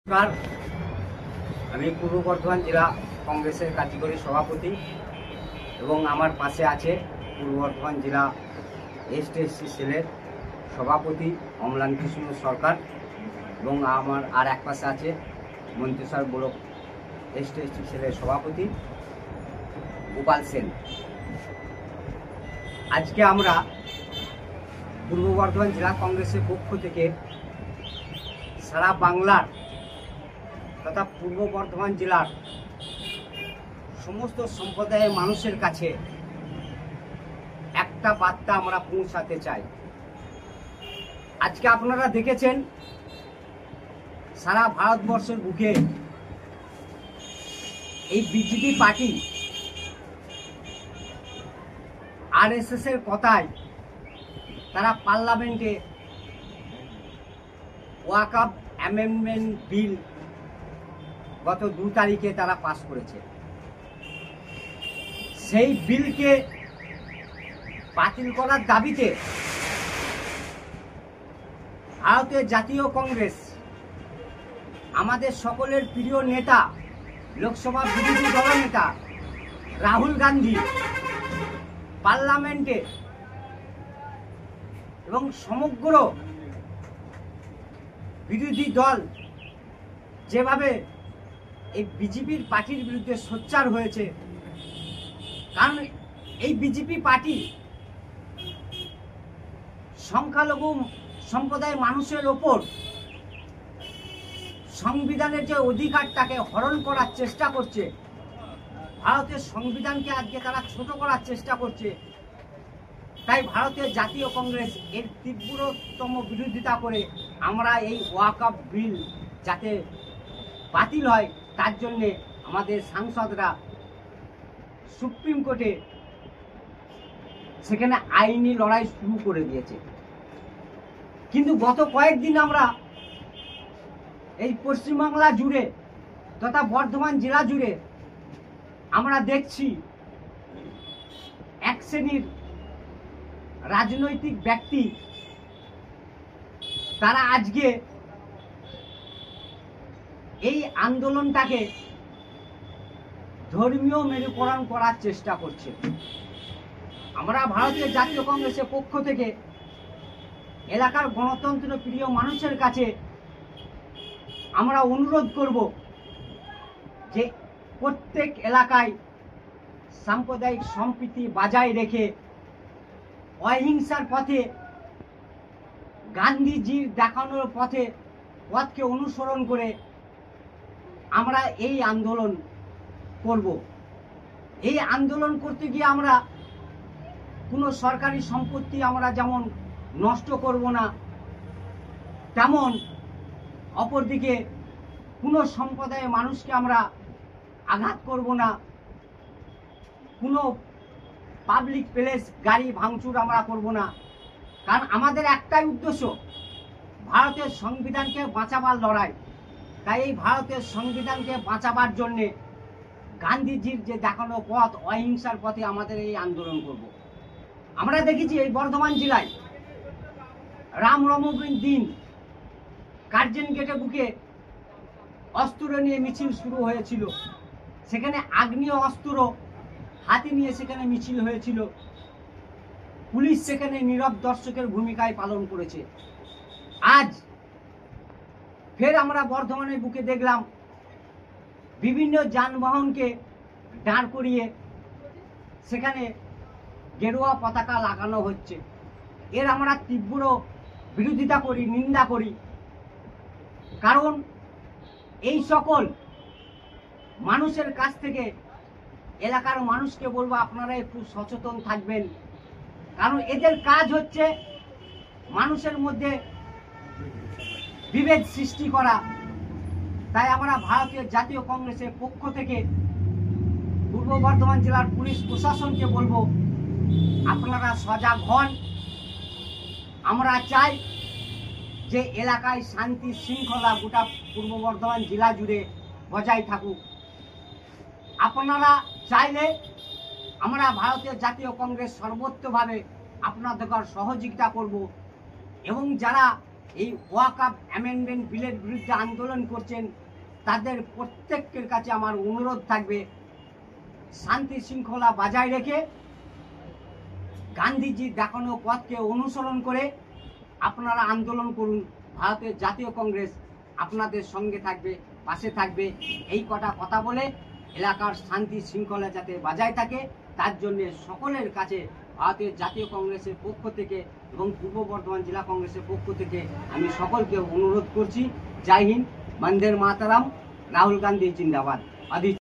নমস্কার, আমি পূর্ব বর্ধমান জেলা কংগ্রেসের কার্যকরী সভাপতি এবং আমার পাশে আছে পূর্ব বর্ধমান জেলা এসটি সেলের সভাপতি অম্লান কৃষ্ণ সরকার এবং আমার আর এক পাশে আছে মন্ত্রিসর ব্লক এসটি সেলের সভাপতি গোপাল সেন। আজকে আমরা পূর্ব বর্ধমান জেলা কংগ্রেসের পক্ষ থেকে সারা বাংলার তথা পূর্ব বর্ধমান জেলার সমস্ত সম্প্রদায়ের মানুষের কাছে একটা বার্তা আমরা পৌঁছাতে চাই। আজকে আপনারা দেখেছেন সারা ভারতবর্ষের বুকে এই বিজেপি পার্টি আরএসএস এর কথায় তারা পার্লামেন্টে ওয়াকফ অ্যামেন্ডমেন্ট বিল গত 2 তারিখে তারা পাস করেছে। সেই বিলকে বাতিল করার দাবিতে ভারতের জাতীয় কংগ্রেস আমাদের সকলের প্রিয় নেতা লোকসভা বিরোধী দলনেতা রাহুল গান্ধী পার্লামেন্টে এবং সমগ্র বিরোধী দল যেভাবে এই বিজেপির পার্টির বিরুদ্ধে সোচ্চার হয়েছে, কারণ এই বিজেপি পার্টি সংখ্যালঘু সম্প্রদায়ের মানুষের ওপর সংবিধানের যে অধিকারটাকে হরণ করার চেষ্টা করছে, ভারতের সংবিধানকে আজকে তারা ছোট করার চেষ্টা করছে। তাই ভারতের জাতীয় কংগ্রেস এর তীব্রতম বিরোধিতা করে আমরা এই ওয়াকফ বিল যাতে বাতিল হয় তার জন্যে আমাদের সাংসদরা সুপ্রিম কোর্টে সেখানে আইনি লড়াই শুরু করে দিয়েছে। কিন্তু গত কয়েকদিন আমরা এই পশ্চিমবাংলা জুড়ে তথা বর্ধমান জেলা জুড়ে আমরা দেখছি এক শ্রেণীর রাজনৈতিক ব্যক্তি তারা আজকে এই আন্দোলনটাকে ধর্মীয় মেরুকরণ করার চেষ্টা করছে। আমরা ভারতের জাতীয় কংগ্রেসের পক্ষ থেকে এলাকার গণতন্ত্র প্রিয় মানুষের কাছে আমরা অনুরোধ করব যে প্রত্যেক এলাকায় সাম্প্রদায়িক সম্প্রীতি বজায় রেখে অহিংসার পথে গান্ধীজির দেখানোর পথকে অনুসরণ করে আমরা এই আন্দোলন করব। এই আন্দোলন করতে গিয়ে আমরা কোনো সরকারি সম্পত্তি আমরা যেমন নষ্ট করব না, তেমন অপরদিকে কোনো সম্প্রদায়ের মানুষকে আমরা আঘাত করব না, কোনো পাবলিক প্লেস গাড়ি ভাঙচুর আমরা করব না। কারণ আমাদের একটাই উদ্দেশ্য ভারতের সংবিধানকে বাঁচাবার লড়াই। তাই এই ভারতের সংবিধানকে বাঁচাবার জন্যে গান্ধীজির যে দেখানো পথ অহিংসার পথে আমাদের এই আন্দোলন করব। আমরা দেখেছি এই বর্ধমান জেলায় রামনবমীর দিন কার্জন গেটে বুকে অস্ত্র নিয়ে মিছিল শুরু হয়েছিল। সেখানে আগ্নেয় অস্ত্র হাতে নিয়ে সেখানে মিছিল হয়েছিল। পুলিশ সেখানে নীরব দর্শকের ভূমিকায় পালন করেছে। আজ ফের আমরা বর্ধমানের বুকে দেখলাম বিভিন্ন যানবাহনকে দাঁড় করিয়ে সেখানে গেরুয়া পতাকা লাগানো হচ্ছে। এর আমরা তীব্র বিরোধিতা করি, নিন্দা করি। কারণ এই সকল মানুষের কাছ থেকে এলাকার মানুষকে বলবো আপনারা একটু সচেতন থাকবেন। কারণ এদের কাজ হচ্ছে মানুষের মধ্যে বিভেদ সৃষ্টি করা। তাই আমরা ভারতীয় জাতীয় কংগ্রেসের পক্ষ থেকে পূর্ব বর্ধমান জেলার পুলিশ প্রশাসনকে বলবো আপনারা সজাগ হন। আমরা চাই যে এলাকায় শান্তি শৃঙ্খলা গোটা পূর্ব বর্ধমান জেলা জুড়ে বজায় থাকুক। আপনারা চাইলে আমরা ভারতীয় জাতীয় কংগ্রেস সর্বোচ্চভাবে আপনাদের সহযোগিতা করব এবং যারা এই ওয়াকআপ অ্যামেন্ডমেন্ট বিলের বিরুদ্ধে আন্দোলন করছেন, তাদের প্রত্যেকের কাছে আমার অনুরোধ থাকবে, শান্তি শৃঙ্খলা বজায় রেখে গান্ধীজির দেখানো পথকে অনুসরণ করে আপনারা আন্দোলন করুন। ভারতের জাতীয় কংগ্রেস আপনাদের সঙ্গে থাকবে, পাশে থাকবে। এই কথা বলে এলাকার শান্তি শৃঙ্খলা যাতে বজায় থাকে তার জন্য সকলের কাছে ভারতের জাতীয় কংগ্রেসের পক্ষ থেকে এবং পূর্ব বর্ধমান জেলা কংগ্রেসের পক্ষ থেকে আমি সকলকে অনুরোধ করছি। জয় হিন্দ, বন্দে মাতরম, রাহুল গান্ধী জিন্দাবাদ।